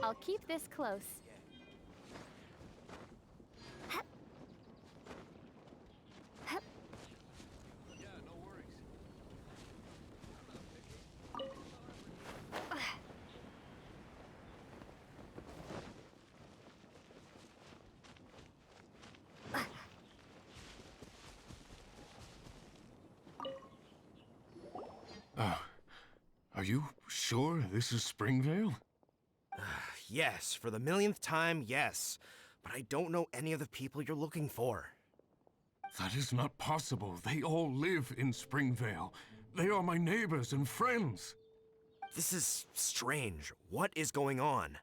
I'll keep this close. Yeah, no worries. Are you sure this is Springvale? Yes, for the millionth time, yes. But I don't know any of the people you're looking for. That is not possible. They all live in Springvale. They are my neighbors and friends. This is strange. What is going on?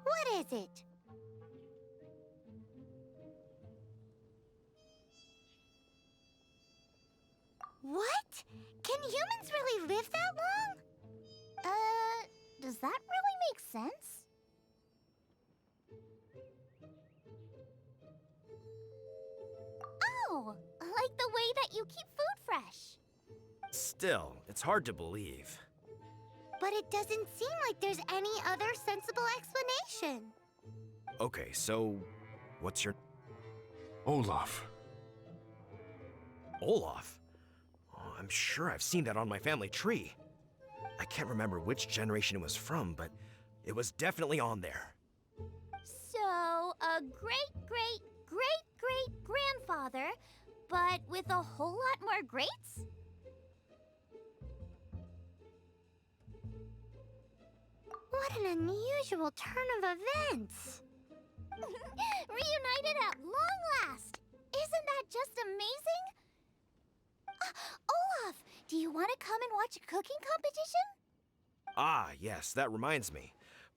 What is it? What? Can humans really live that long? Does that really make sense? Oh, like the way that you keep food fresh. Still, it's hard to believe. But it doesn't seem like there's any other sensible explanation. Okay, so what's your... Olaf. Olaf? Oh, I'm sure I've seen that on my family tree. I can't remember which generation it was from, but it was definitely on there. So, a great-great-great-great-grandfather, but with a whole lot more greats? What an unusual turn of events! Reunited at long last! Isn't that just amazing? Olaf, do you want to come and watch a cooking competition? Ah, yes, that reminds me.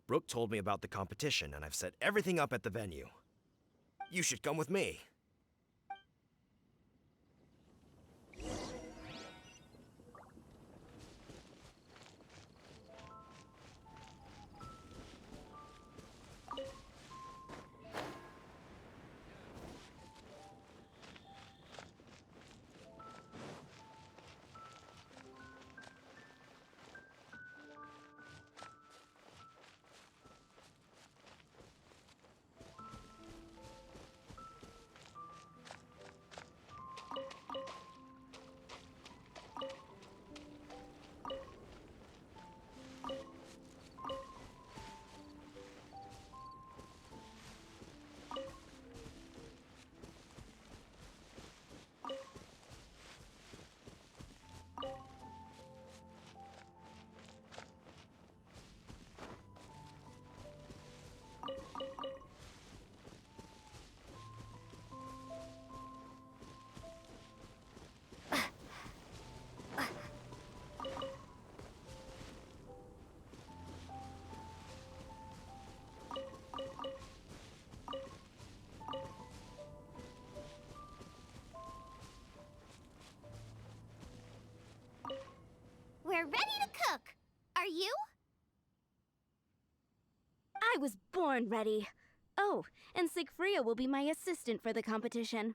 Brooke told me about the competition, and I've set everything up at the venue. You should come with me. We're ready to cook! Are you? I was born ready. Oh, and Sigfria will be my assistant for the competition.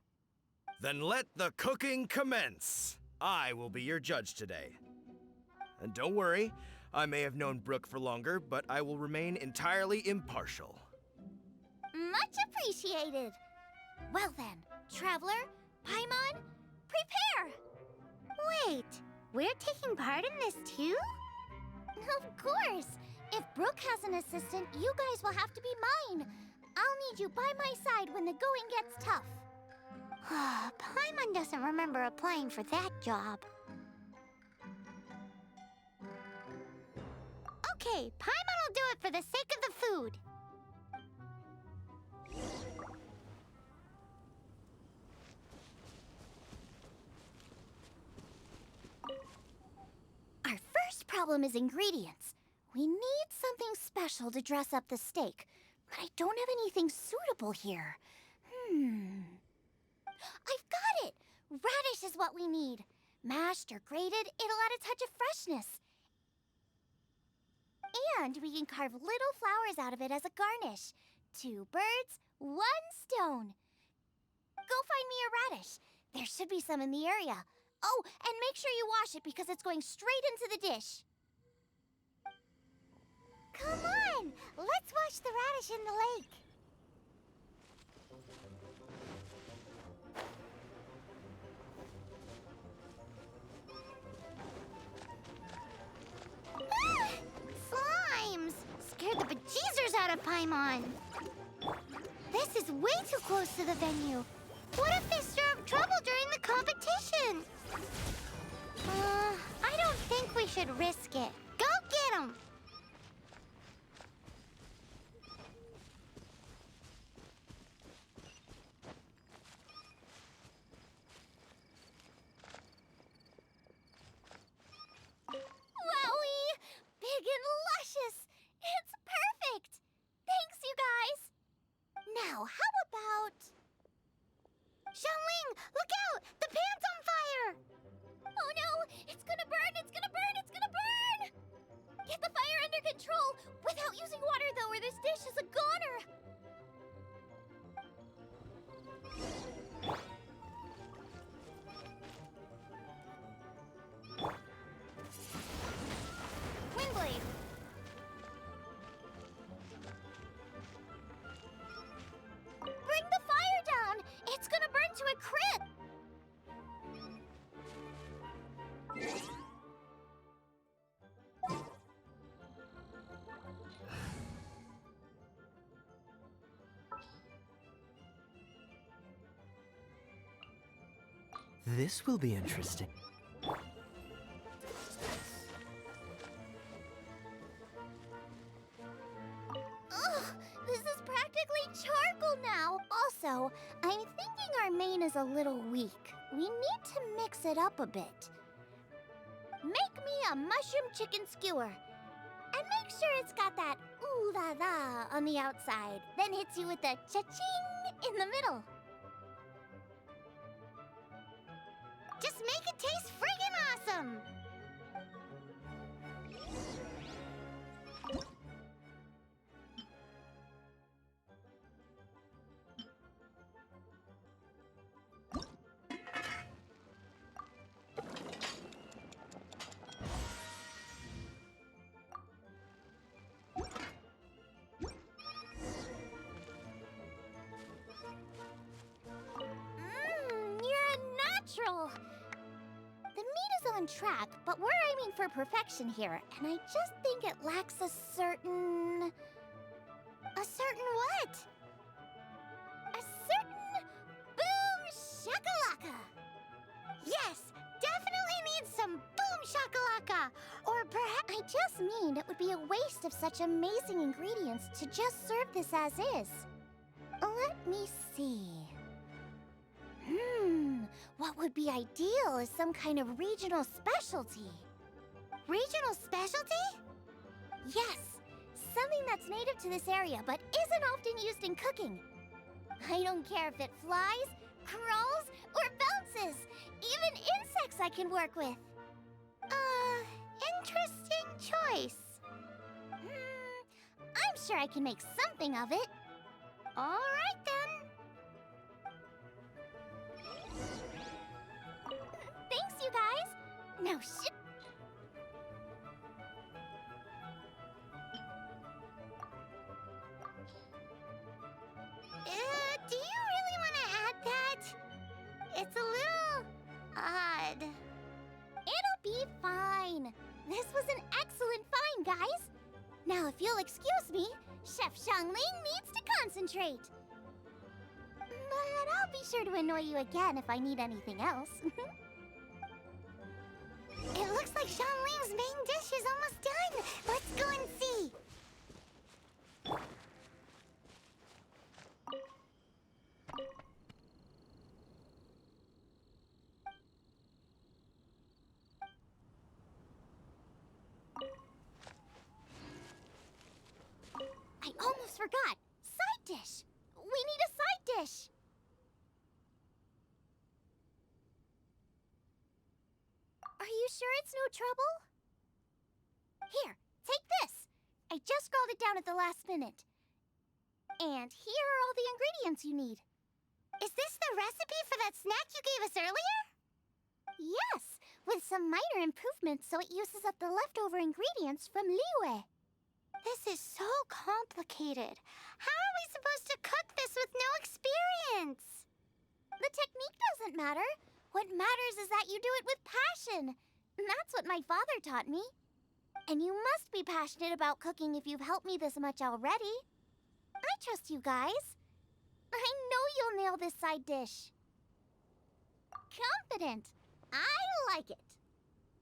Then let the cooking commence. I will be your judge today. And don't worry, I may have known Brooke for longer, but I will remain entirely impartial. Much appreciated! Well then, Traveler, Paimon, prepare! Wait, we're taking part in this too? Of course! If Brooke has an assistant, you guys will have to be mine. I'll need you by my side when the going gets tough. Paimon doesn't remember applying for that job. Okay, Paimon will do it for the sake of the food. Our first problem is ingredients. We need something special to dress up the steak, but I don't have anything suitable here. I've got it! Radish is what we need. Mashed or grated, it'll add a touch of freshness. And we can carve little flowers out of it as a garnish. 2 birds, 1 stone. Go find me a radish. There should be some in the area. Oh, and make sure you wash it because it's going straight into the dish. Come on, let's wash the radish in the lake. Ah! Slimes! Scared the bejeezers out of Paimon. This is way too close to the venue. What if they stir up trouble during the competition? I don't think we should risk it. Go get 'em! Wowie! Big and luscious! It's perfect! Thanks, you guys! Now, how about... Xiangling, look out! The pan's on fire! Oh no! It's gonna burn! It's gonna burn! It's gonna burn! Get the fire under control! Without using water, though, or this dish is a goner! Windblade! Bring the fire down! It's gonna burn to a crisp! This will be interesting. Ugh, this is practically charcoal now. Also, I'm thinking our main is a little weak. We need to mix it up a bit. Make me a mushroom chicken skewer. And make sure it's got that ooh la la on the outside. Then hits you with the cha-ching in the middle. Just make it taste friggin' awesome! You're a natural! The meat is on track, but we're aiming for perfection here, and I just think it lacks a certain... A certain what? A certain boom shakalaka! Yes, definitely needs some boom shakalaka! Or perhaps I just mean it would be a waste of such amazing ingredients to just serve this as is. Let me see. What would be ideal is some kind of regional specialty. Regional specialty? Yes, something that's native to this area but isn't often used in cooking. I don't care if it flies, crawls, or bounces. Even insects I can work with. Interesting choice. I'm sure I can make something of it. All right then. Thanks, you guys. Now do you really want to add that? It's a little odd. It'll be fine. This was an excellent find, guys. Now, if you'll excuse me, Chef Xiangling needs to concentrate. But I'll be sure to annoy you again if I need anything else. It looks like Xiangling's main dish is almost done. Let's go and see. I almost forgot. Side dish. We need a side dish. Are you sure it's no trouble? Here, take this. I just scrawled it down at the last minute. And here are all the ingredients you need. Is this the recipe for that snack you gave us earlier? Yes, with some minor improvements so it uses up the leftover ingredients from Liyue. This is so complicated. How are we supposed to cook this with no experience? The technique doesn't matter. What matters is that you do it with passion. That's what my father taught me. And you must be passionate about cooking if you've helped me this much already. I trust you guys. I know you'll nail this side dish. Confident. I like it.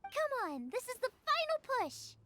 Come on, this is the final push.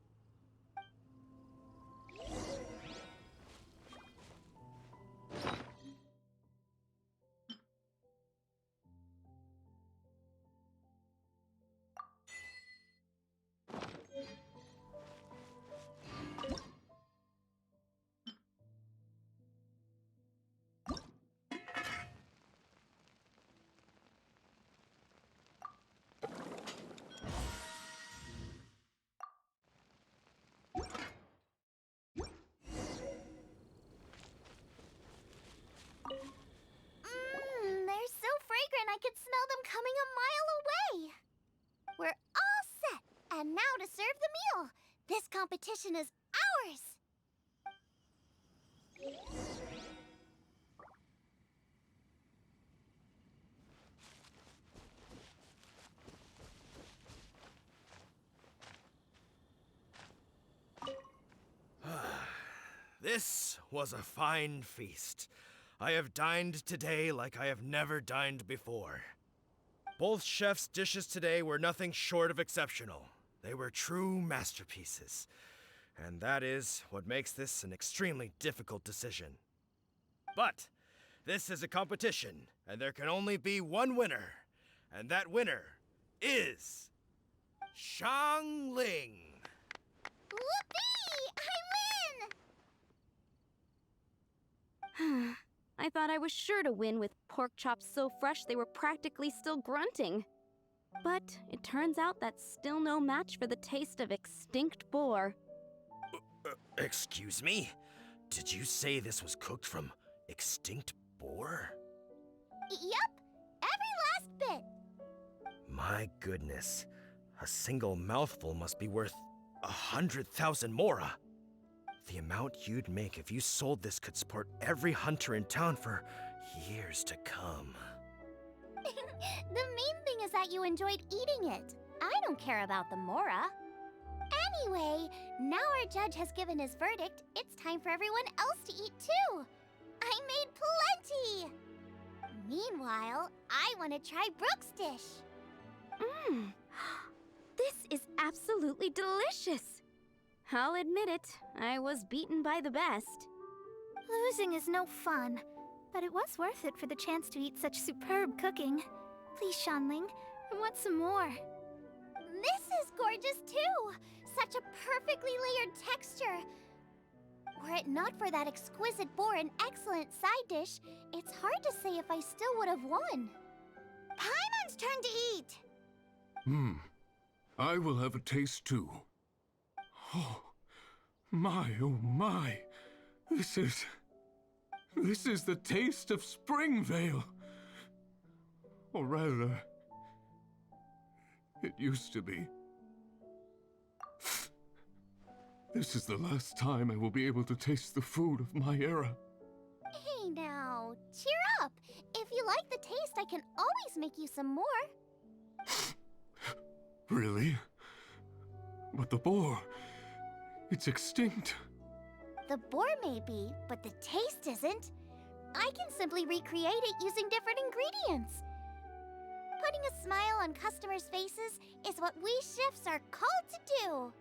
They're so fragrant I could smell them coming a mile away. We're all set, and now to serve the meal. This competition is ours. This was a fine feast. I have dined today like I have never dined before. Both chefs' dishes today were nothing short of exceptional. They were true masterpieces. And that is what makes this an extremely difficult decision. But this is a competition, and there can only be one winner. And that winner is Shangling. Whoopee! I win! I thought I was sure to win with pork chops so fresh they were practically still grunting. But it turns out that's still no match for the taste of extinct boar. Excuse me? Did you say this was cooked from extinct boar? Yep, every last bit. My goodness. A single mouthful must be worth 100,000 mora. The amount you'd make if you sold this could support every hunter in town for years to come. The main thing is that you enjoyed eating it. I don't care about the mora. Anyway, now our judge has given his verdict. It's time for everyone else to eat too. I made plenty. Meanwhile, I want to try Brooke's dish. This is absolutely delicious. I'll admit it, I was beaten by the best. Losing is no fun, but it was worth it for the chance to eat such superb cooking. Please, Shanling, I want some more. This is gorgeous too! Such a perfectly layered texture. Were it not for that exquisite boar and excellent side dish, it's hard to say if I still would have won. Paimon's turn to eat! I will have a taste too. Oh my. This is the taste of Springvale. Or rather, it used to be. This is the last time I will be able to taste the food of my era. Hey now, cheer up! If you like the taste, I can always make you some more. Really? But the boar, it's extinct. The boar may be, but the taste isn't. I can simply recreate it using different ingredients. Putting a smile on customers' faces is what we chefs are called to do.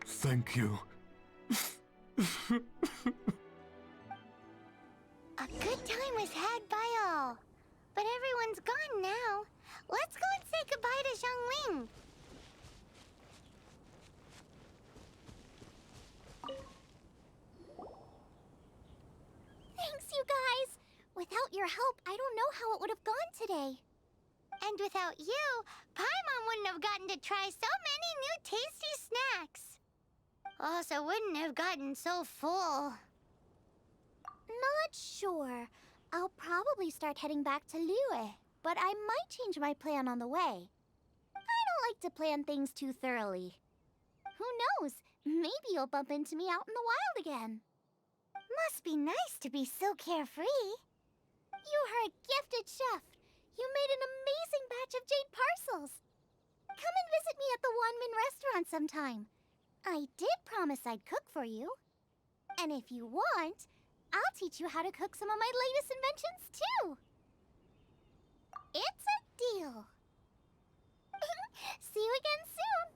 Thank you. A good time was had by all. But everyone's gone now. Let's go and say goodbye to Xiangling. Thanks, you guys. Without your help, I don't know how it would have gone today. And without you, Paimon wouldn't have gotten to try so many new tasty snacks. Also wouldn't have gotten so full. Not sure. I'll probably start heading back to Liyue. but I might change my plan on the way. I don't like to plan things too thoroughly. Who knows? Maybe you'll bump into me out in the wild again. Must be nice to be so carefree. You are a gifted chef. You made an amazing batch of jade parcels. Come and visit me at the Wanmin restaurant sometime. I did promise I'd cook for you. And if you want, I'll teach you how to cook some of my latest inventions too. It's a deal. See you again soon.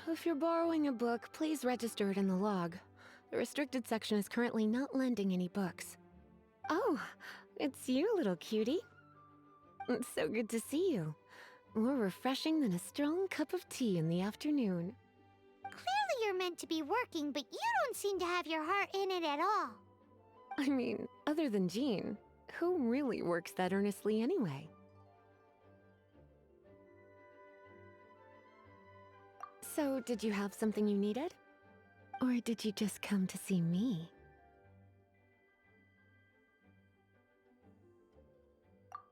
If you're borrowing a book, please register it in the log. The restricted section is currently not lending any books. Oh, it's you, little cutie. It's so good to see you. More refreshing than a strong cup of tea in the afternoon. Clearly you're meant to be working, but you don't seem to have your heart in it at all. I mean, other than Jean, who really works that earnestly anyway? So, did you have something you needed? Or did you just come to see me?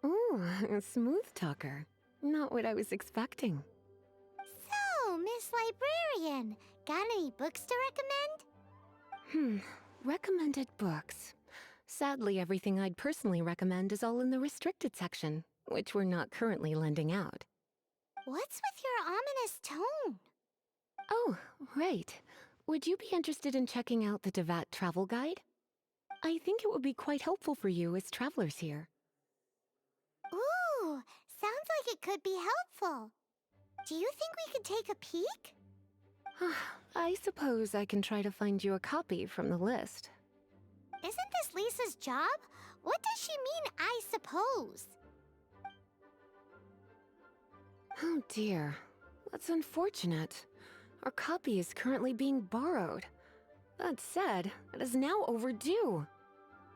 Ooh, a smooth talker. Not what I was expecting. So, Miss Librarian, got any books to recommend? Recommended books. Sadly, everything I'd personally recommend is all in the restricted section, which we're not currently lending out. What's with your ominous tone? Oh, right. Would you be interested in checking out the Devat travel guide? I think it would be quite helpful for you as travelers here. Ooh, sounds like it could be helpful. Do you think we could take a peek? I suppose I can try to find you a copy from the list. Isn't this Lisa's job? What does she mean, I suppose? Oh dear, that's unfortunate. Our copy is currently being borrowed. That said, it is now overdue.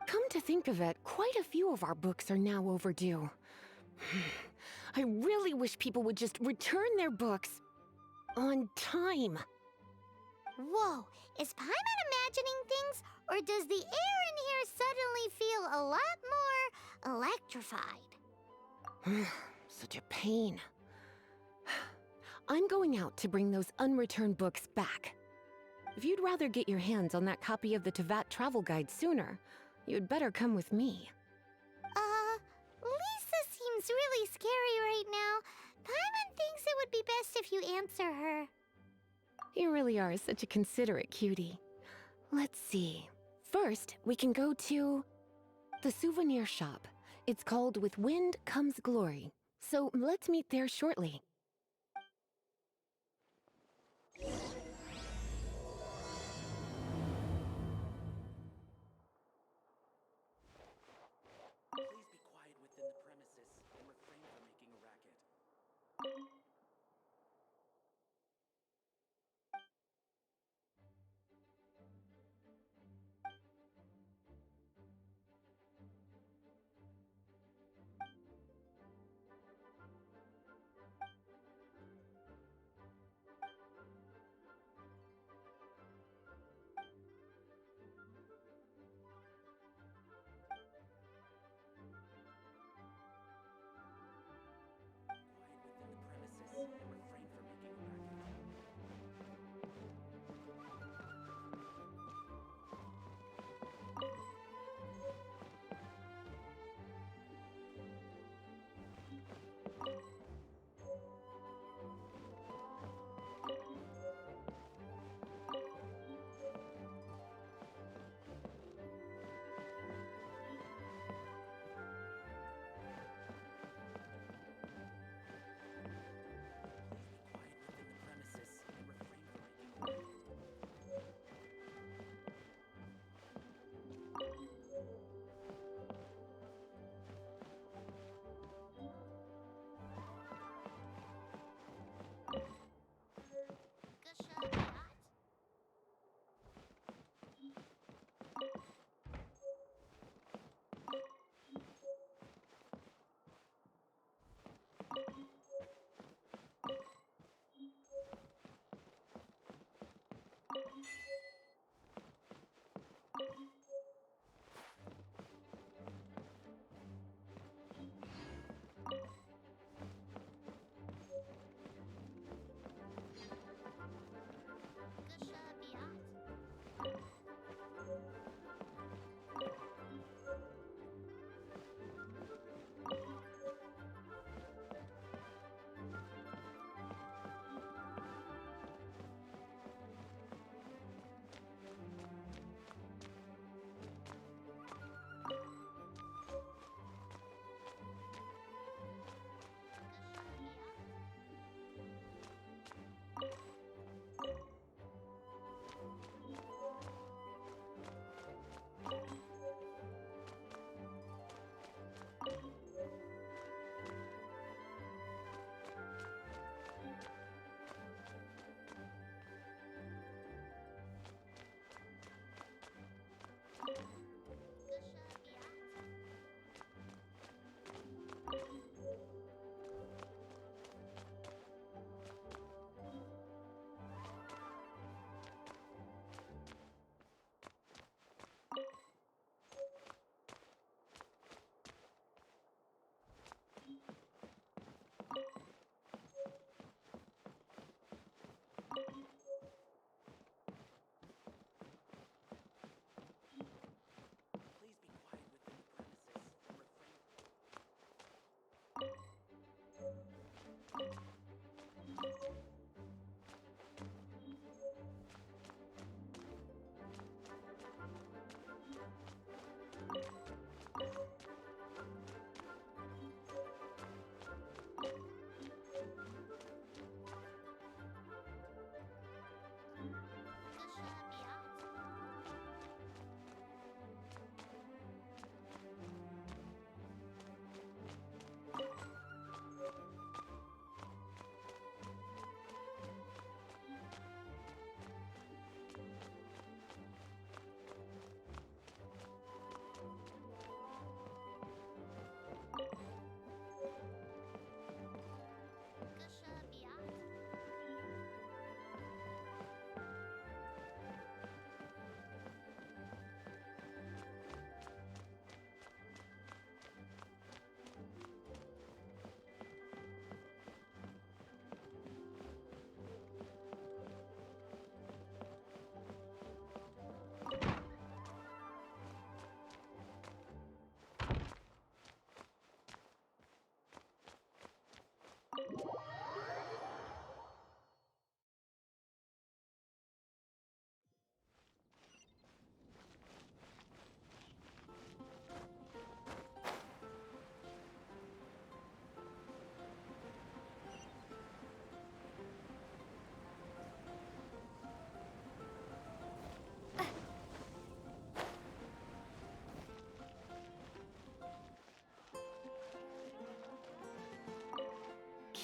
Come to think of it, quite a few of our books are now overdue. I really wish people would just return their books on time. Whoa, is Paimon imagining things, or does the air in here suddenly feel a lot more electrified? Such a pain. I'm going out to bring those unreturned books back. If you'd rather get your hands on that copy of the Tevat travel guide sooner, you'd better come with me. Lisa seems really scary right now. Paimon thinks it would be best if you answer her. You really are such a considerate cutie. Let's see. First, we can go to the souvenir shop. It's called With Wind Comes Glory. So let's meet there shortly. Please be quiet within the premises and refrain from making a racket.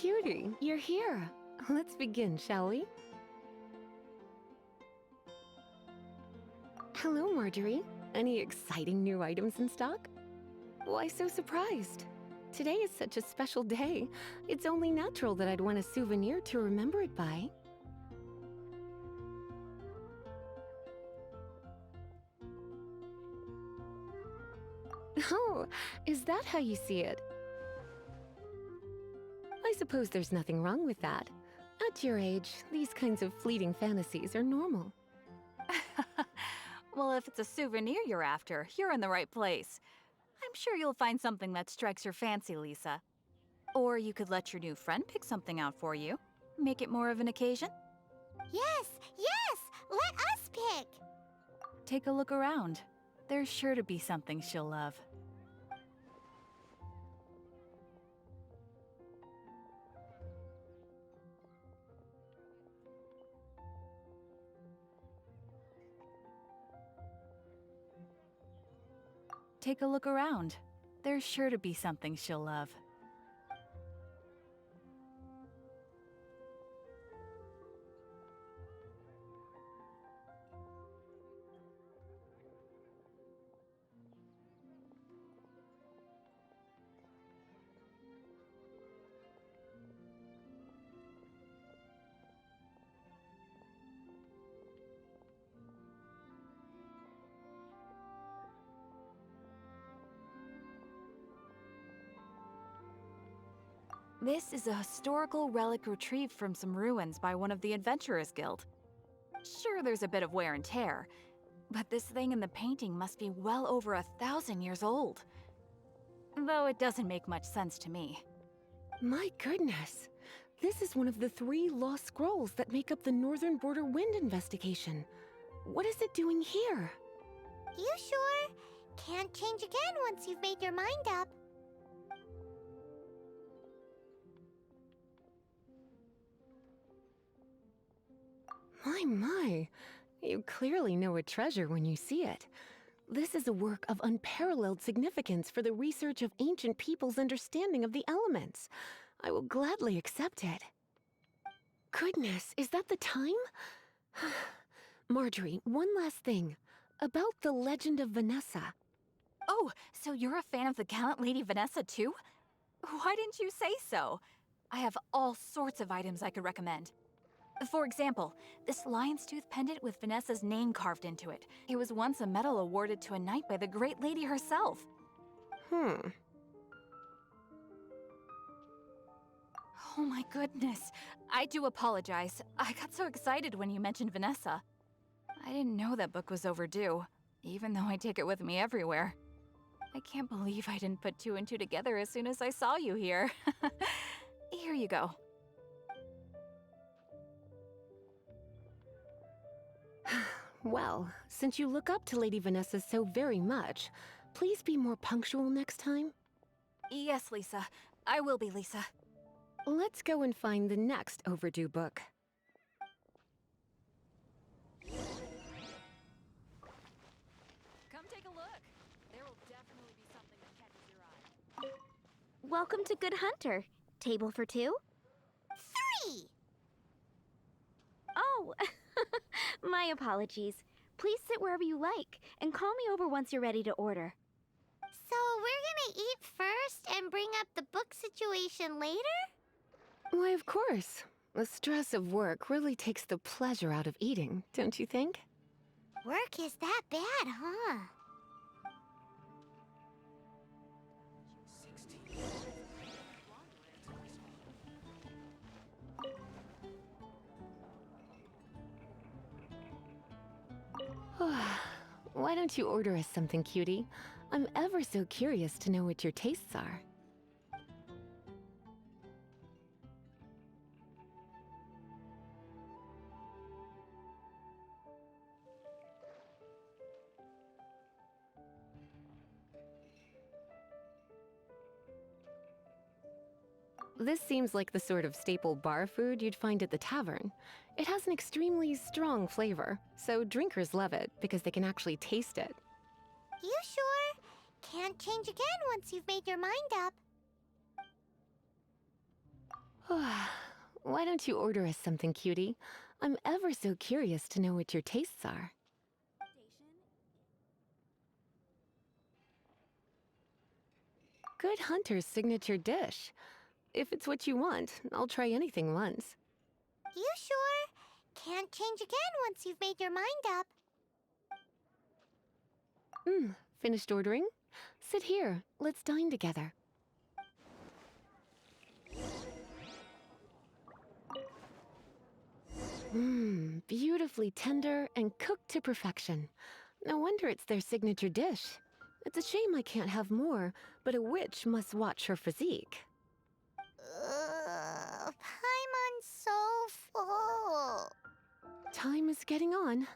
Cutie, you're here. Let's begin, shall we? Hello, Marjorie. Any exciting new items in stock? Why so surprised? Today is such a special day. It's only natural that I'd want a souvenir to remember it by. Oh, is that how you see it? I suppose there's nothing wrong with that. At your age, these kinds of fleeting fantasies are normal. Well, if it's a souvenir you're after, you're in the right place. I'm sure you'll find something that strikes your fancy, Lisa. Or you could let your new friend pick something out for you. Make it more of an occasion. Yes, yes! Let us pick! Take a look around. There's sure to be something she'll love. Take a look around. There's sure to be something she'll love. This is a historical relic retrieved from some ruins by one of the Adventurers Guild. Sure, there's a bit of wear and tear, but this thing in the painting must be well over 1,000 years old. Though it doesn't make much sense to me. My goodness. This is one of the 3 lost scrolls that make up the Northern Border Wind investigation. What is it doing here? You sure? Can't change again once you've made your mind up. My. You clearly know a treasure when you see it. This is a work of unparalleled significance for the research of ancient people's understanding of the elements. I will gladly accept it. Goodness, is that the time? Marjorie, one last thing. About the legend of Vanessa. Oh, so you're a fan of the gallant Lady Vanessa too? Why didn't you say so? I have all sorts of items I could recommend. For example, this lion's tooth pendant with Vanessa's name carved into it. It was once a medal awarded to a knight by the great lady herself. Hmm. Oh my goodness. I do apologize. I got so excited when you mentioned Vanessa. I didn't know that book was overdue, even though I take it with me everywhere. I can't believe I didn't put 2 and 2 together as soon as I saw you here. Here you go. Well, since you look up to Lady Vanessa so very much, please be more punctual next time. Yes, Lisa. I will be, Lisa. Let's go and find the next overdue book. Come take a look. There will definitely be something that catches your eye. Welcome to Good Hunter. Table for 2? 3! Oh, my apologies. Please sit wherever you like, and call me over once you're ready to order. So we're gonna eat first and bring up the book situation later? Why, of course. The stress of work really takes the pleasure out of eating, don't you think? Work is that bad, huh? Why don't you order us something, cutie? I'm ever so curious to know what your tastes are. This seems like the sort of staple bar food you'd find at the tavern. It has an extremely strong flavor, so drinkers love it because they can actually taste it. You sure? Can't change again once you've made your mind up. Why don't you order us something, cutie? I'm ever so curious to know what your tastes are. Good hunter's signature dish. If it's what you want, I'll try anything once. You sure? Can't change again once you've made your mind up. Finished ordering? Sit here. Let's dine together. Beautifully tender and cooked to perfection. No wonder it's their signature dish. It's a shame I can't have more, but a witch must watch her physique. Paimon's so full. Time is getting on.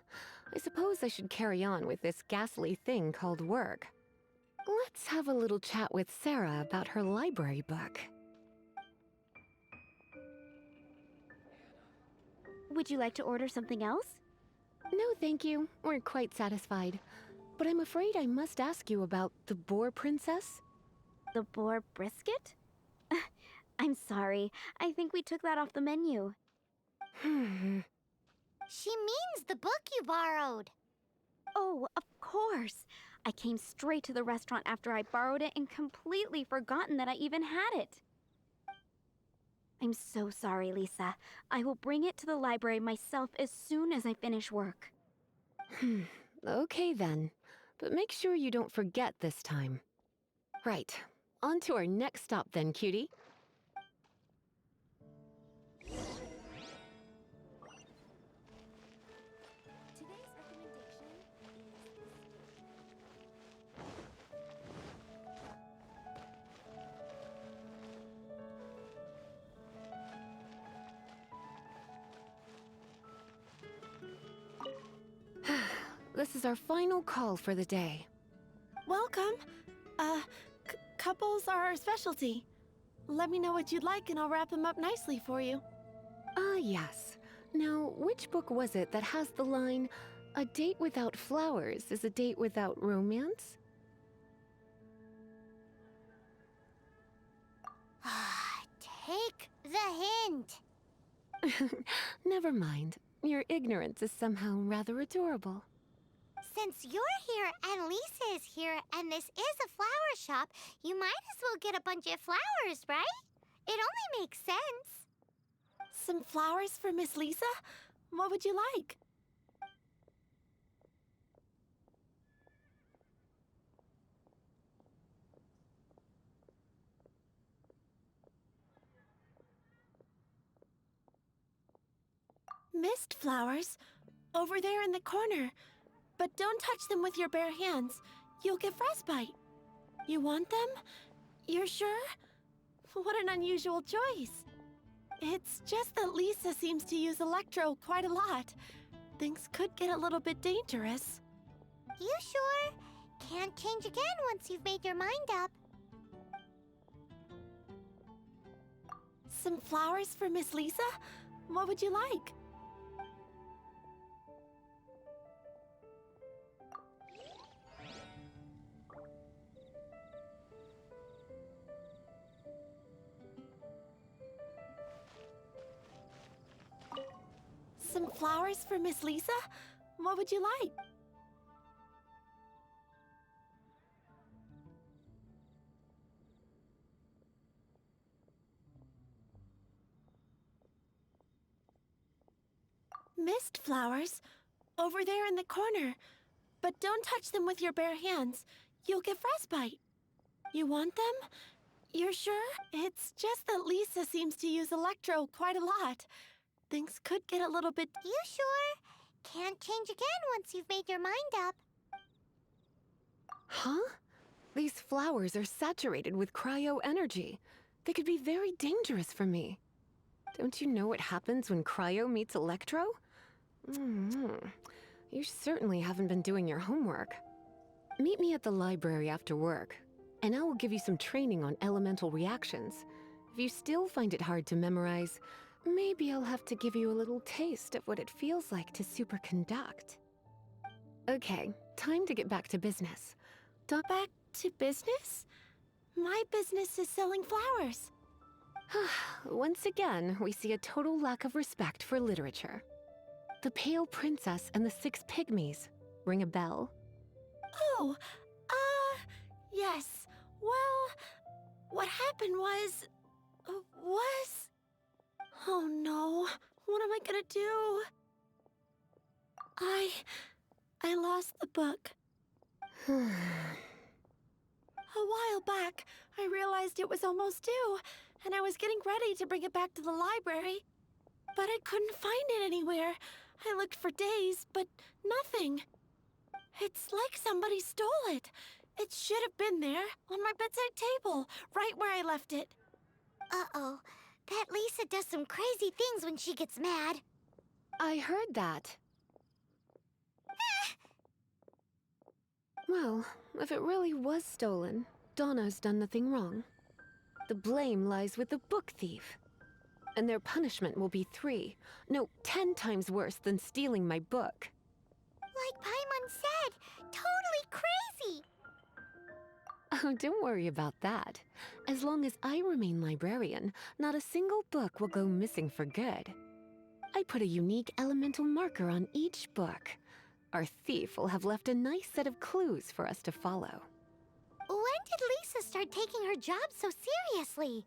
I suppose I should carry on with this ghastly thing called work. Let's have a little chat with Sarah about her library book. Would you like to order something else? No, thank you. We're quite satisfied. But I'm afraid I must ask you about the boar princess. The boar brisket? I'm sorry. I think we took that off the menu. She means the book you borrowed. Oh, of course. I came straight to the restaurant after I borrowed it and completely forgotten that I even had it. I'm so sorry, Lisa. I will bring it to the library myself as soon as I finish work. Okay then. But make sure you don't forget this time. Right. On to our next stop then, cutie. Today's recommendation This is our final call for the day. Welcome. Couples are our specialty. Let me know what you'd like and I'll wrap them up nicely for you. Yes. Now, which book was it that has the line, "A date without flowers is a date without romance"? Take the hint. Never mind. Your ignorance is somehow rather adorable. Since you're here and Lisa is here and this is a flower shop, you might as well get a bunch of flowers, right? It only makes sense. Some flowers for Miss Lisa? What would you like? Mist flowers? Over there in the corner. But don't touch them with your bare hands. You'll get frostbite. You want them? You're sure? What an unusual choice. It's just that Lisa seems to use electro quite a lot. Things could get a little bit dangerous. You sure? Can't change again once you've made your mind up. Some flowers for Miss Lisa? What would you like? Some flowers for Miss Lisa? What would you like? Mist flowers? Over there in the corner. But don't touch them with your bare hands. You'll get frostbite. You want them? You're sure? It's just that Lisa seems to use electro quite a lot. Things could get a little bit... You sure? Can't change again once you've made your mind up. Huh? These flowers are saturated with cryo energy. They could be very dangerous for me. Don't you know what happens when cryo meets electro? You certainly haven't been doing your homework. Meet me at the library after work, and I will give you some training on elemental reactions. If you still find it hard to memorize, maybe I'll have to give you a little taste of what it feels like to superconduct. Okay, time to get back to business. Back to business? My business is selling flowers. Once again, we see a total lack of respect for literature. The Pale Princess and the Six Pygmies. Ring a bell? Oh, yes. Well, what happened was... Oh no, what am I gonna do? I lost the book. A while back, I realized it was almost due, and I was getting ready to bring it back to the library. But I couldn't find it anywhere. I looked for days, but nothing. It's like somebody stole it. It should have been there, on my bedside table, right where I left it. Uh-oh. That Lisa does some crazy things when she gets mad. I heard that. Well, if it really was stolen, Donna's done nothing wrong. The blame lies with the book thief. And their punishment will be 10 times worse than stealing my book. Like Paimon said, totally crazy. Oh, don't worry about that. As long as I remain librarian, not a single book will go missing for good. I put a unique elemental marker on each book. Our thief will have left a nice set of clues for us to follow. When did Lisa start taking her job so seriously?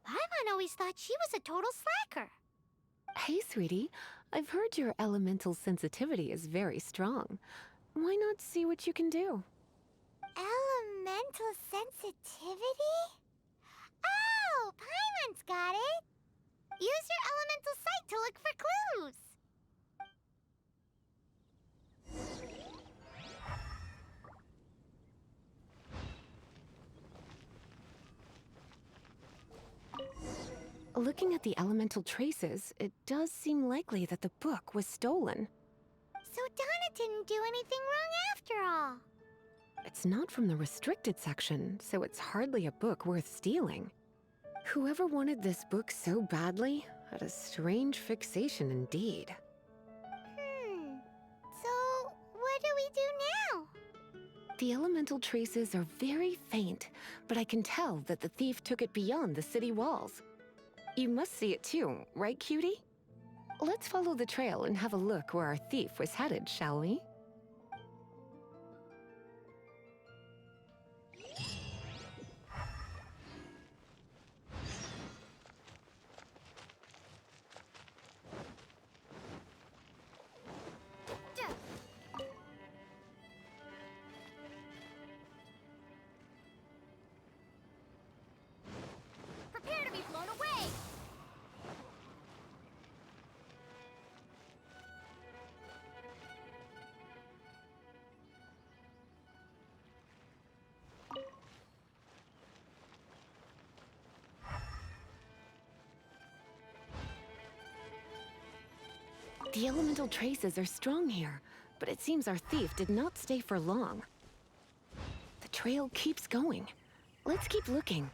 Paimon always thought she was a total slacker. Hey, sweetie. I've heard your elemental sensitivity is very strong. Why not see what you can do? Elemental sensitivity? Oh, Paimon's got it. Use your elemental sight to look for clues. Looking at the elemental traces, it does seem likely that the book was stolen. So Donna didn't do anything wrong after all. It's not from the restricted section, so it's hardly a book worth stealing. Whoever wanted this book so badly had a strange fixation indeed. So what do we do now? The elemental traces are very faint, but I can tell that the thief took it beyond the city walls. You must see it too, right, cutie? Let's follow the trail and have a look where our thief was headed, shall we? Prepare to be blown away! The elemental traces are strong here, but it seems our thief did not stay for long. The trail keeps going. Let's keep looking.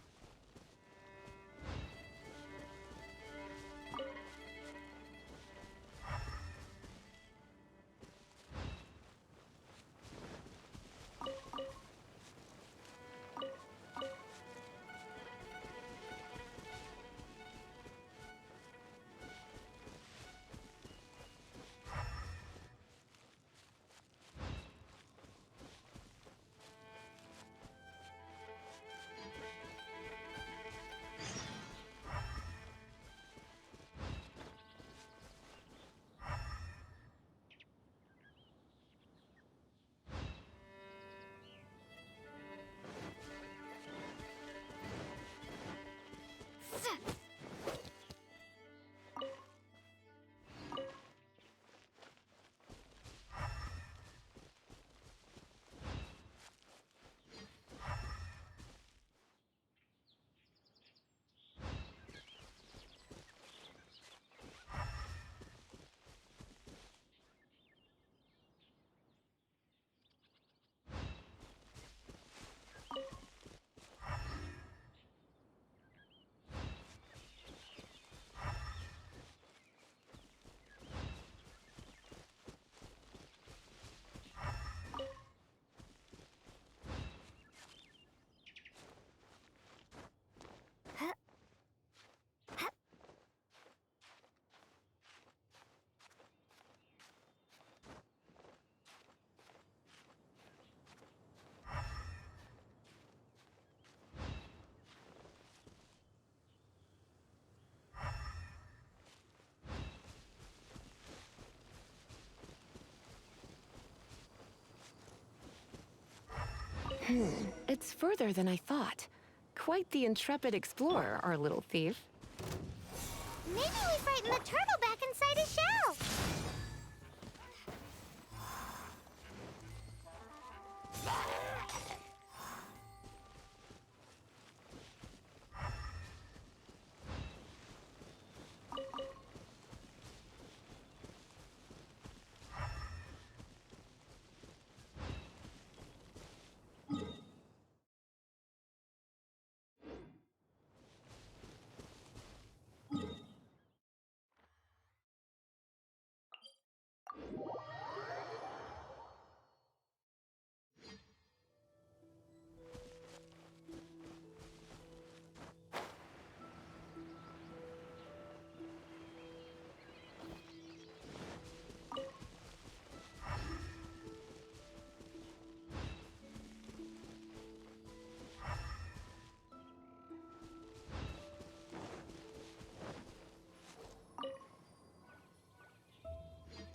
It's further than I thought. Quite the intrepid explorer, our little thief. Maybe we frighten the turtle back inside his shell.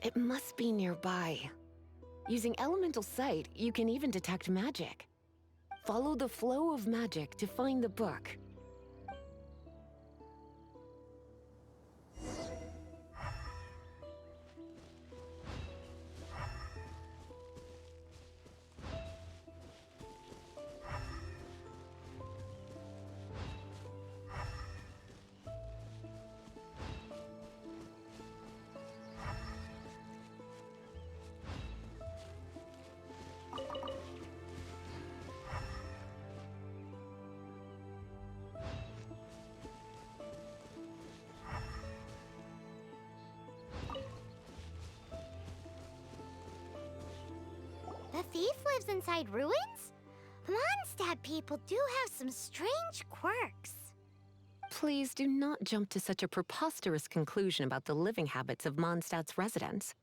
It must be nearby. Using elemental sight, you can even detect magic. Follow the flow of magic to find the book. The thief lives inside ruins? Mondstadt people do have some strange quirks. Please do not jump to such a preposterous conclusion about the living habits of Mondstadt's residents.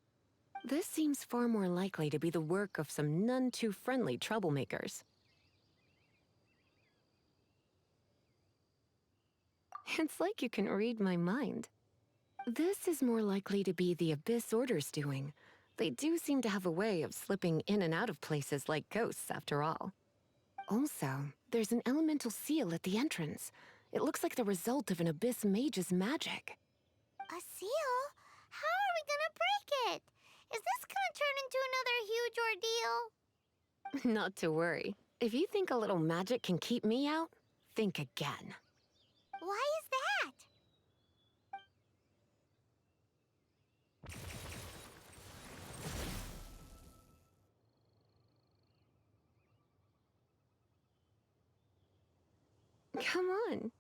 This seems far more likely to be the work of some none-too-friendly troublemakers. It's like you can read my mind. This is more likely to be the Abyss Order's doing. They do seem to have a way of slipping in and out of places like ghosts, after all. Also, there's an elemental seal at the entrance. It looks like the result of an Abyss mage's magic. A seal? How are we gonna break it? Is this gonna turn into another huge ordeal? Not to worry. If you think a little magic can keep me out, think again. Why is that? Come on.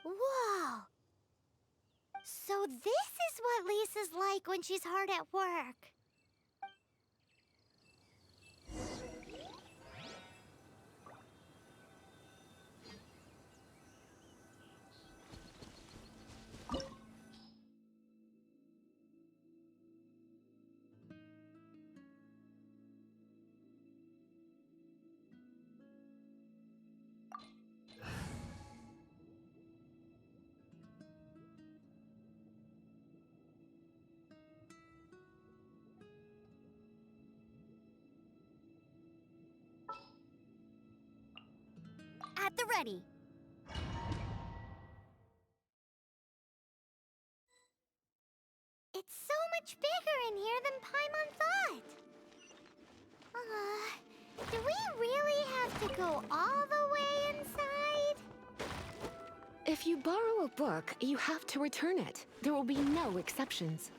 Whoa! So this is what Lisa's like when she's hard at work. At the ready. It's so much bigger in here than Paimon thought. Do we really have to go all the way inside? If you borrow a book, you have to return it. There will be no exceptions.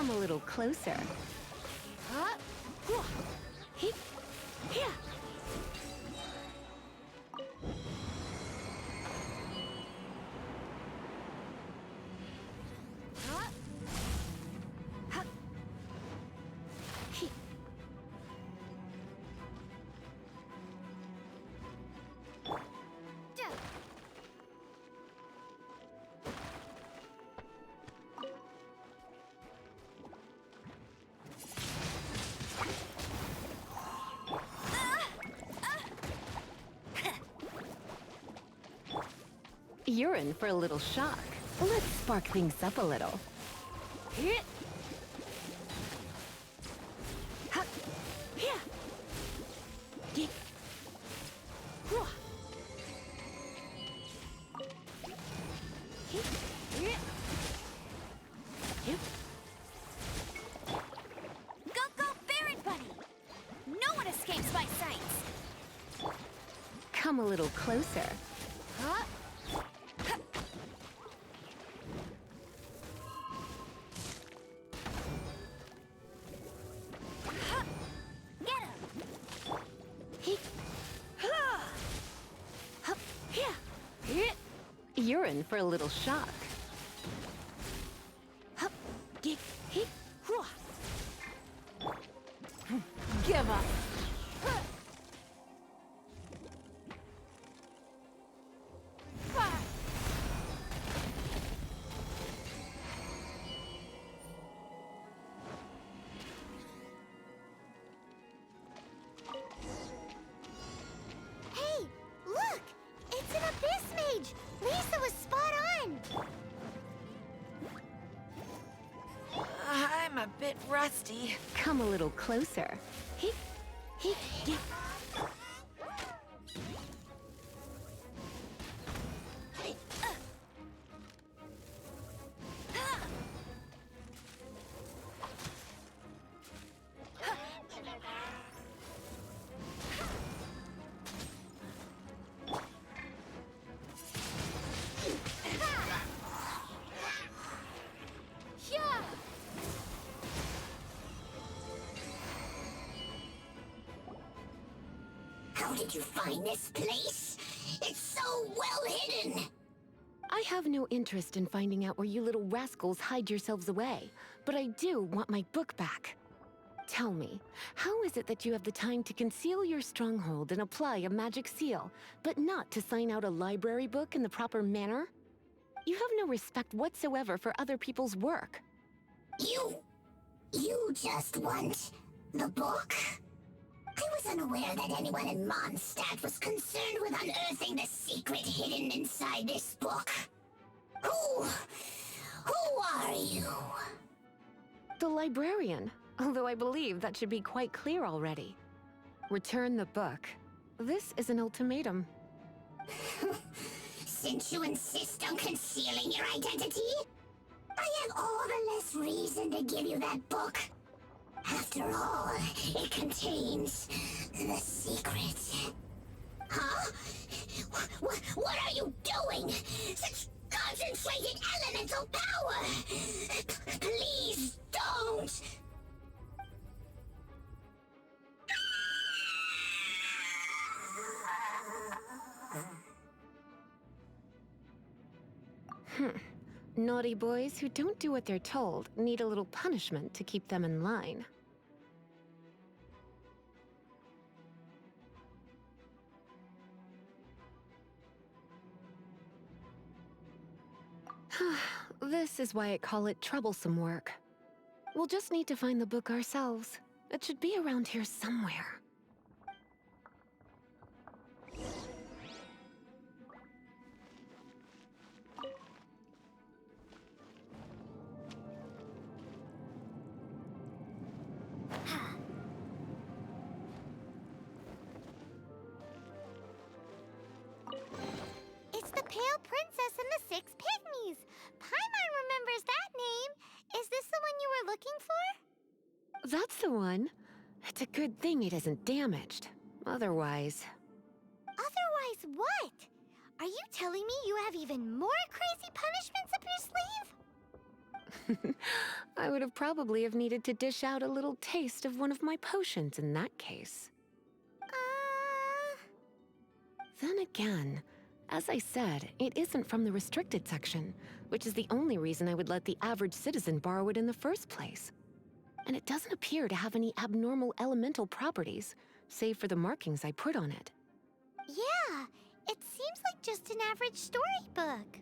Come a little closer. Here. You're in for a little shock. Let's spark things up a little. Here. Get. Go, go, Barrett Buddy! No one escapes my sights! Come a little closer. Get him! You're in for a little shock. Give up. Hey, look! It's an abyss mage! Lisa was spot on! I'm a bit rusty. Come a little closer. How did you find this place? It's so well hidden! I have no interest in finding out where you little rascals hide yourselves away, but I do want my book back. Tell me, how is it that you have the time to conceal your stronghold and apply a magic seal, but not to sign out a library book in the proper manner? You have no respect whatsoever for other people's work. You just want the book? I was unaware that anyone in Mondstadt was concerned with unearthing the secret hidden inside this book. Who are you? The librarian, although I believe that should be quite clear already. Return the book. This is an ultimatum. Since you insist on concealing your identity, I have all the less reason to give you that book. After all, it contains the secret. Huh? What are you doing? Such concentrated elemental power! Please don't! Naughty boys who don't do what they're told need a little punishment to keep them in line. This is why I call it troublesome work. We'll just need to find the book ourselves. It should be around here somewhere. It's the Pale Princess and the Six Pygmies. Paimon remembers that name. Is this the one you were looking for? That's the one. It's a good thing it isn't damaged. Otherwise... Otherwise what? Are you telling me you have even more crazy punishments up your sleeve? I would have probably have needed to dish out a little taste of one of my potions in that case. Then again, as I said, it isn't from the restricted section, which is the only reason I would let the average citizen borrow it in the first place. And it doesn't appear to have any abnormal elemental properties, save for the markings I put on it. Yeah, it seems like just an average storybook.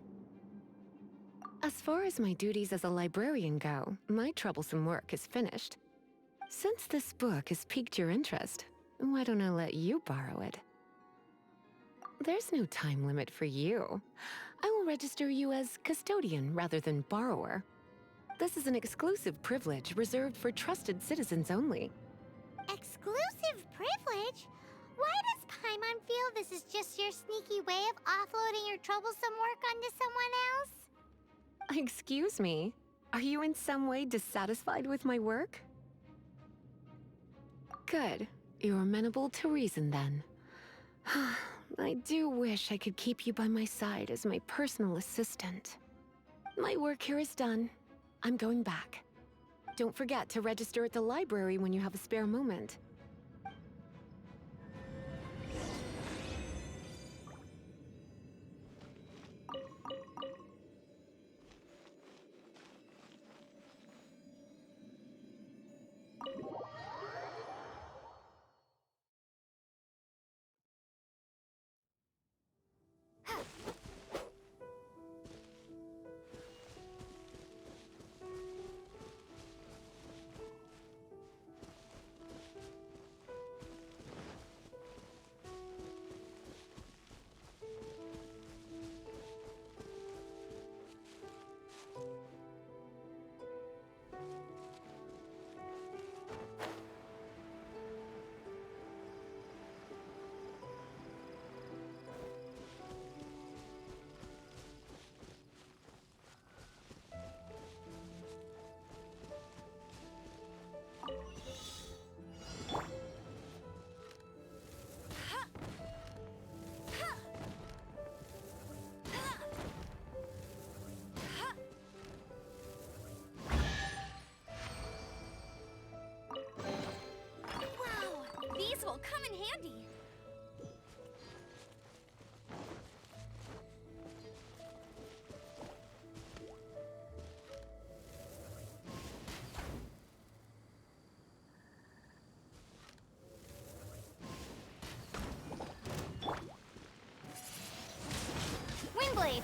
As far as my duties as a librarian go, my troublesome work is finished. Since this book has piqued your interest, why don't I let you borrow it? There's no time limit for you. I will register you as custodian rather than borrower. This is an exclusive privilege reserved for trusted citizens only. Exclusive privilege? Why does Paimon feel this is just your sneaky way of offloading your troublesome work onto someone else? Excuse me, are you in some way dissatisfied with my work? Good. You're amenable to reason then. I do wish I could keep you by my side as my personal assistant. My work here is done. I'm going back. Don't forget to register at the library when you have a spare moment. These will come in handy. Windblade.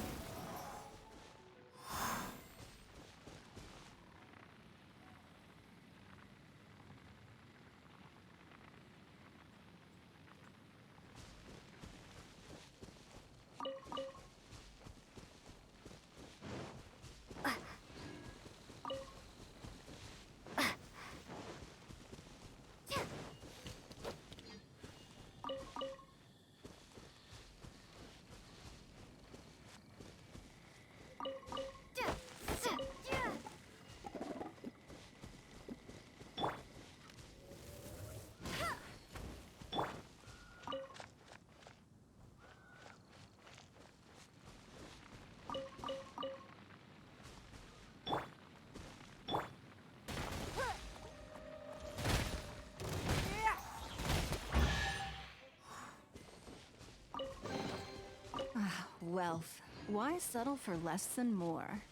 Wealth. Why settle for less than more?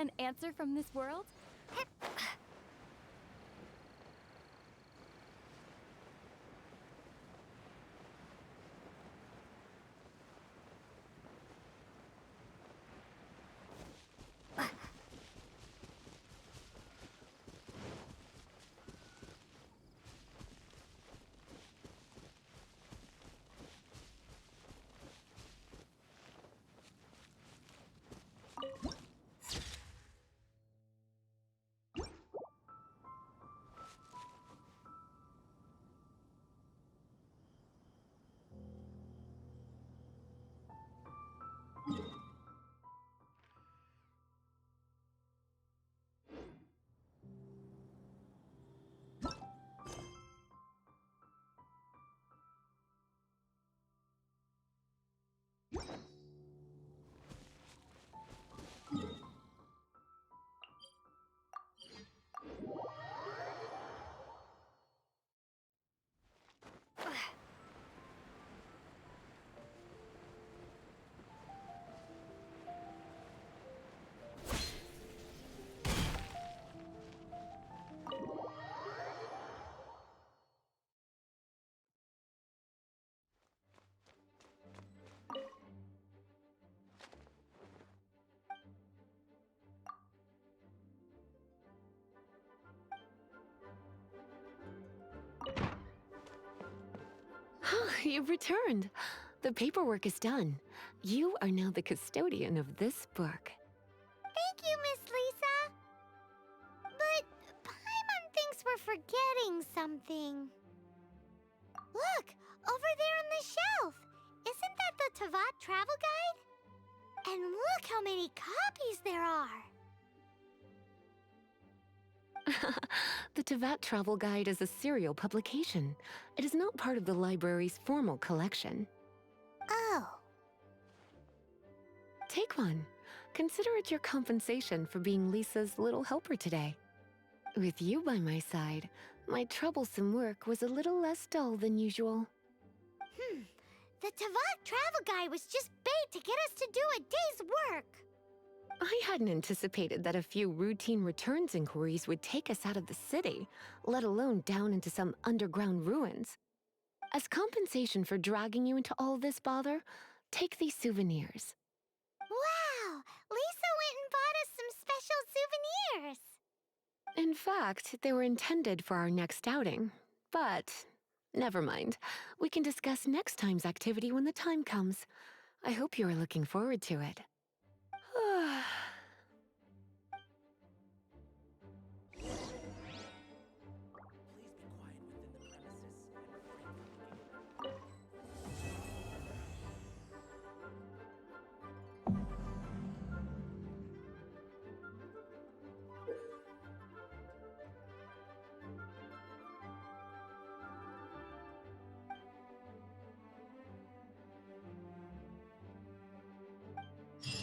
An answer from this world? You've returned. The paperwork is done. You are now the custodian of this book. Thank you, Miss Lisa. But Paimon thinks we're forgetting something. Look, over there on the shelf. Isn't that the Teyvat travel guide? And look how many copies there are. The Teyvat Travel Guide is a serial publication. It is not part of the library's formal collection. Oh. Take one. Consider it your compensation for being Lisa's little helper today. With you by my side, my troublesome work was a little less dull than usual. The Teyvat travel guide was just bait to get us to do a day's work. I hadn't anticipated that a few routine returns inquiries would take us out of the city, let alone down into some underground ruins. As compensation for dragging you into all this bother, take these souvenirs. Wow! Lisa went and bought us some special souvenirs. In fact, they were intended for our next outing. But, never mind. We can discuss next time's activity when the time comes. I hope you are looking forward to it. Please be quiet within the premises and refrain from making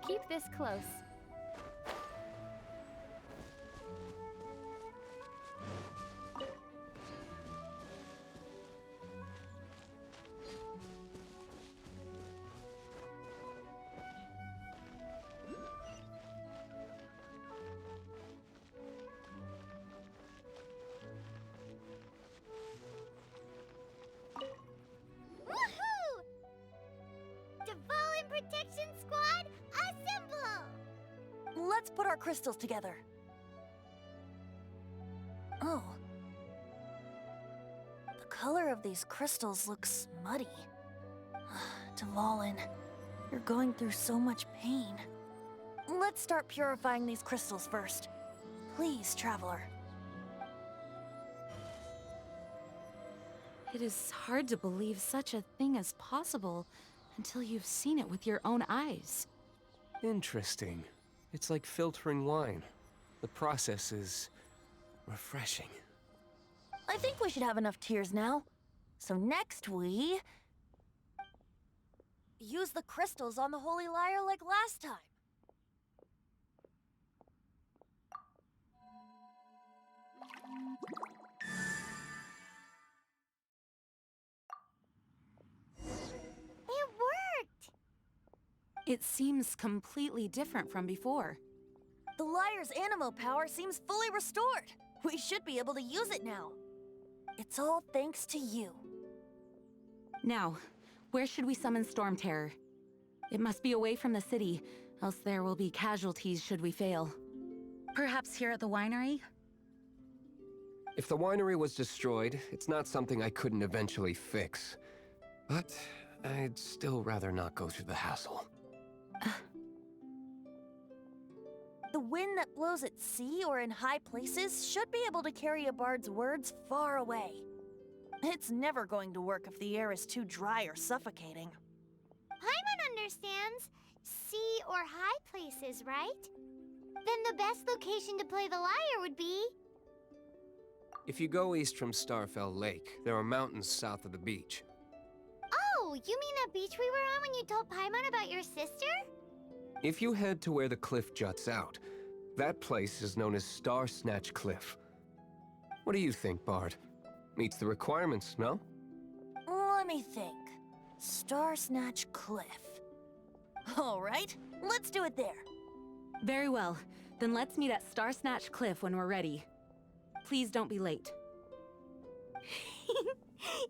keep this close. Woohoo! Dvalin Protection Squad, assemble! Let's put our crystals together. Oh. The color of these crystals looks muddy. Dvalin, you're going through so much pain. Let's start purifying these crystals first. Please, Traveler. It is hard to believe such a thing is possible until you've seen it with your own eyes. Interesting. It's like filtering wine. The process is refreshing. I think we should have enough tears now. So next we... use the crystals on the Holy Lyre like last time. It worked! It seems completely different from before. The Lyre's animo power seems fully restored. We should be able to use it now. It's all thanks to you. Now, where should we summon Storm Terror? It must be away from the city, else there will be casualties should we fail. Perhaps here at the winery? If the winery was destroyed, it's not something I couldn't eventually fix. But I'd still rather not go through the hassle. The wind that blows at sea or in high places should be able to carry a bard's words far away. It's never going to work if the air is too dry or suffocating. Paimon understands sea or high places, right? Then the best location to play the lyre would be... If you go east from Starfell Lake, there are mountains south of the beach. Oh, you mean that beach we were on when you told Paimon about your sister? If you head to where the cliff juts out, that place is known as Star Snatch Cliff. What do you think, Bard? Meets the requirements, no? Let me think. Star Snatch Cliff. All right, let's do it there. Very well. Then let's meet at Star Snatch Cliff when we're ready. Please don't be late.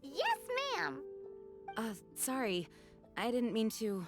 Yes, ma'am! Sorry. I didn't mean to...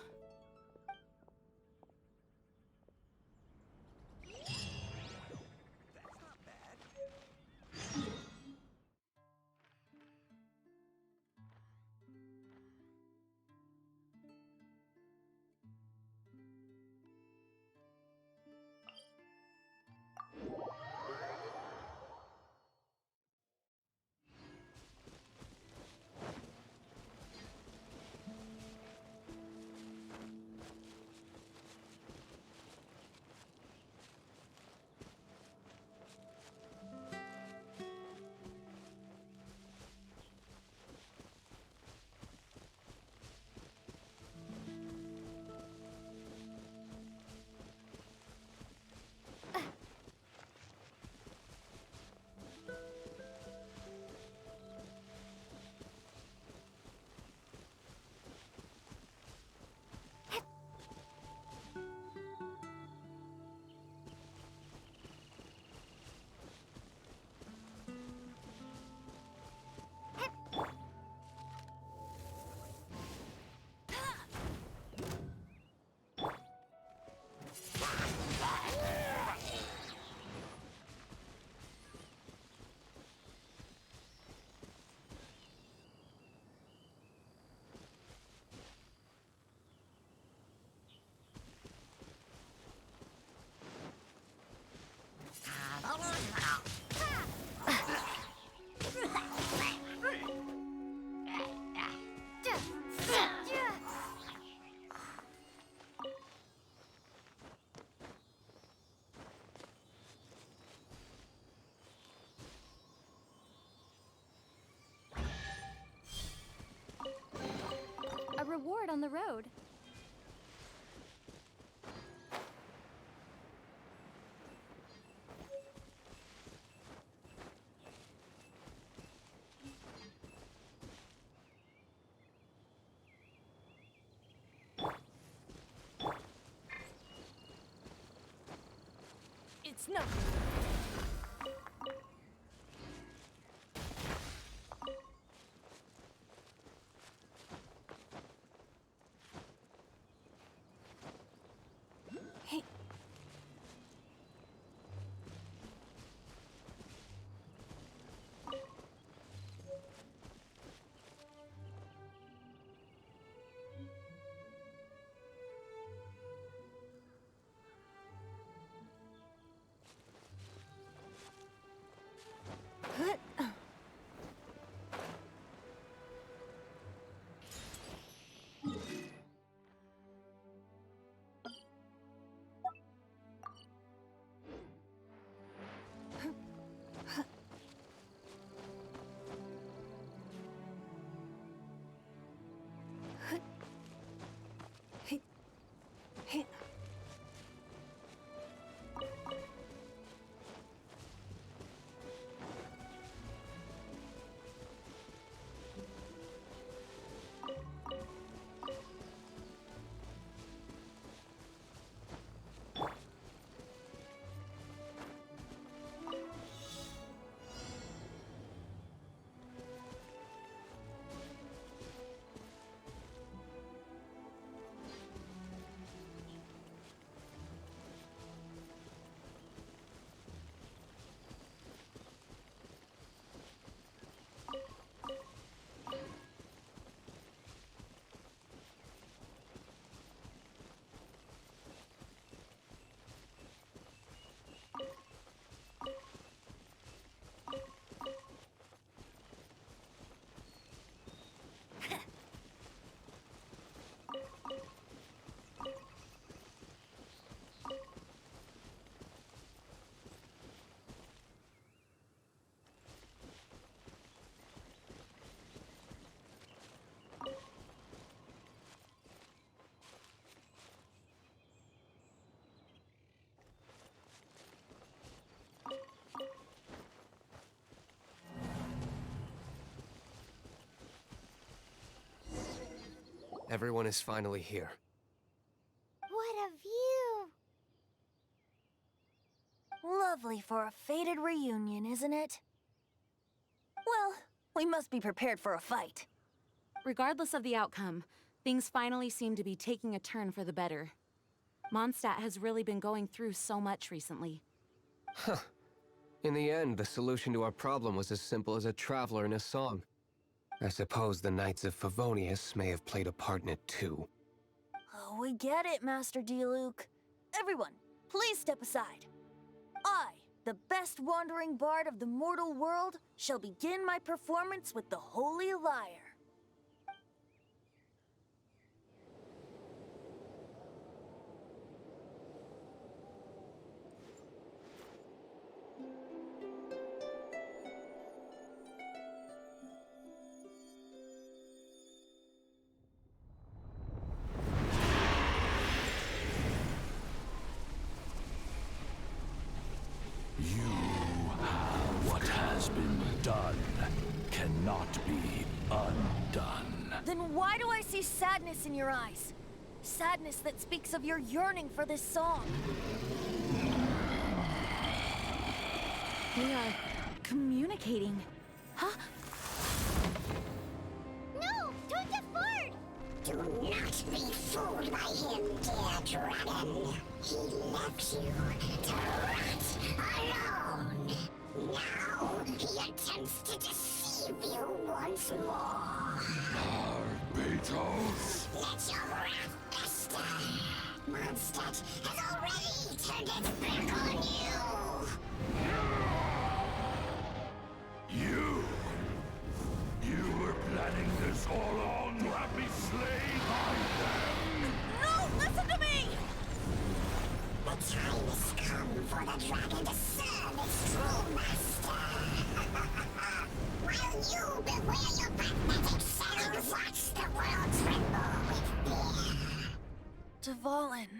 A reward on the road. snow. Hey. Everyone is finally here. What a view! Lovely for a fated reunion, isn't it? Well, we must be prepared for a fight. Regardless of the outcome, things finally seem to be taking a turn for the better. Mondstadt has really been going through so much recently. Huh. In the end, the solution to our problem was as simple as a traveler in a song. I suppose the Knights of Favonius may have played a part in it too. Oh, we get it, Master D-Luke. Everyone, please step aside. I, the best wandering bard of the mortal world, shall begin my performance with the Holy Lyre. What has been done cannot be undone. Then why do I see sadness in your eyes? Sadness that speaks of your yearning for this song. We are communicating. Huh? No! Don't get bored! Do not be fooled by him, dear dragon. He left you to rot alone. Now he attempts to deceive you once more. Beatles! Let your wrath fester. Mondstadt has already turned its back on you. You were planning this all along to have me slain by them. No! Listen to me! The time has come for the dragon to serve its true master. While you beware your pathetic selves, watch the world tremble with fear. Dvalin.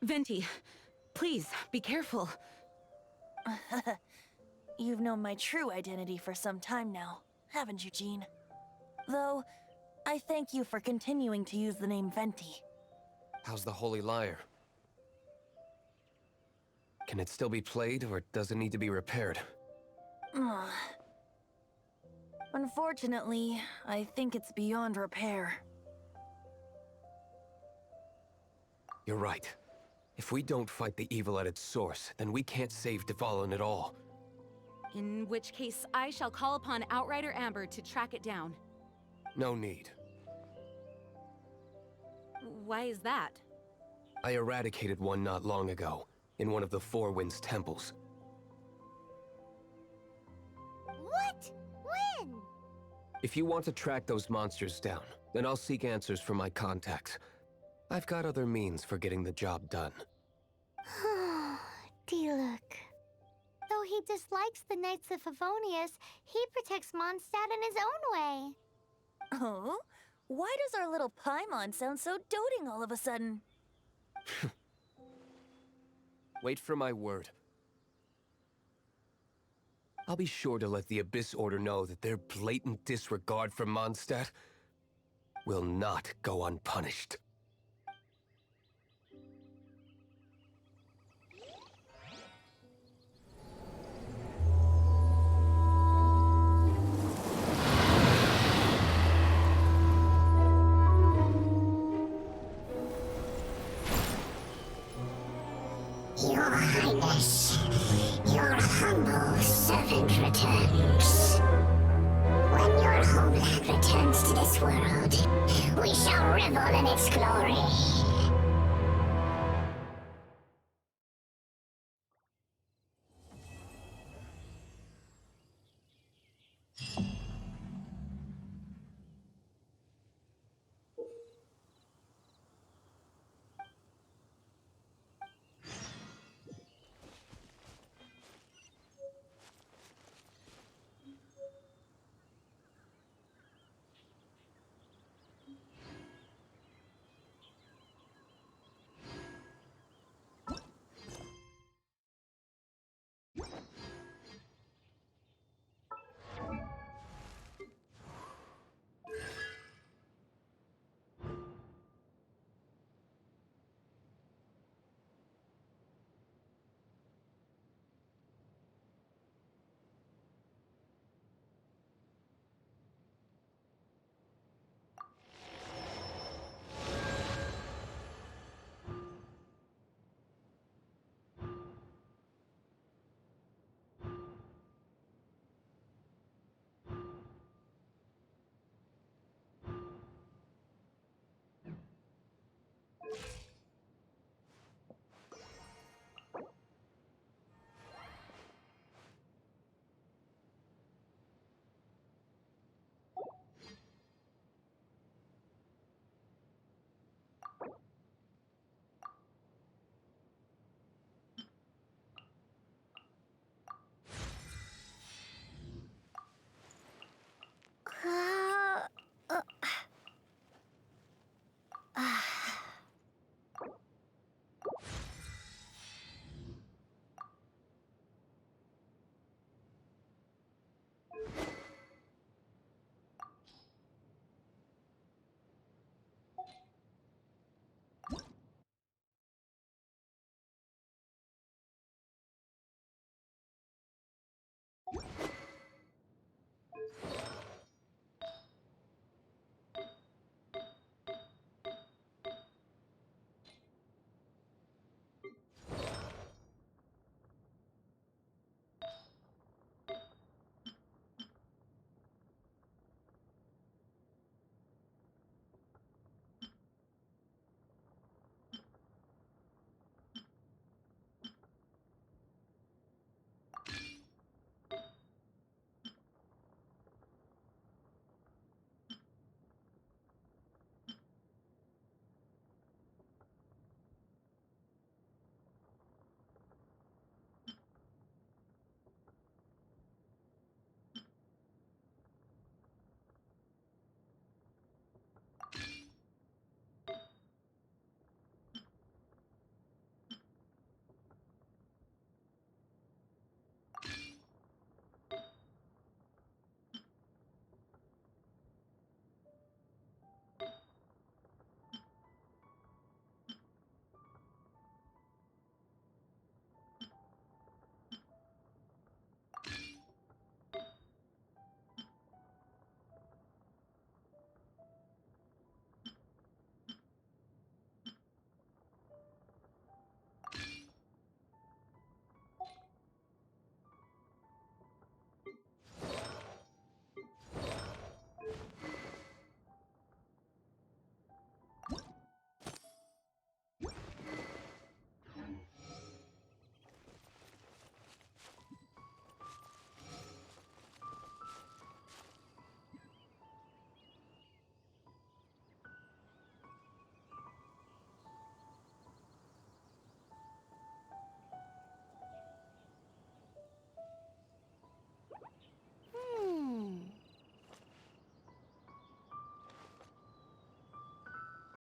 Venti, please, be careful. You've known my true identity for some time now, haven't you, Jean? Though, I thank you for continuing to use the name Venti. How's the Holy Lyre? Can it still be played, or does it need to be repaired? Unfortunately, I think it's beyond repair. You're right. If we don't fight the evil at its source, then we can't save Dvalin at all. In which case, I shall call upon Outrider Amber to track it down. No need. Why is that? I eradicated one not long ago, in one of the Four Winds temples. What? When? If you want to track those monsters down, then I'll seek answers from my contacts. I've got other means for getting the job done. Diluc. Though he dislikes the Knights of Favonius, he protects Mondstadt in his own way. Oh? Why does our little Paimon sound so doting all of a sudden? Wait for my word. I'll be sure to let the Abyss Order know that their blatant disregard for Mondstadt will not go unpunished. Your Highness, your humble servant returns. When your homeland returns to this world, we shall revel in its glory.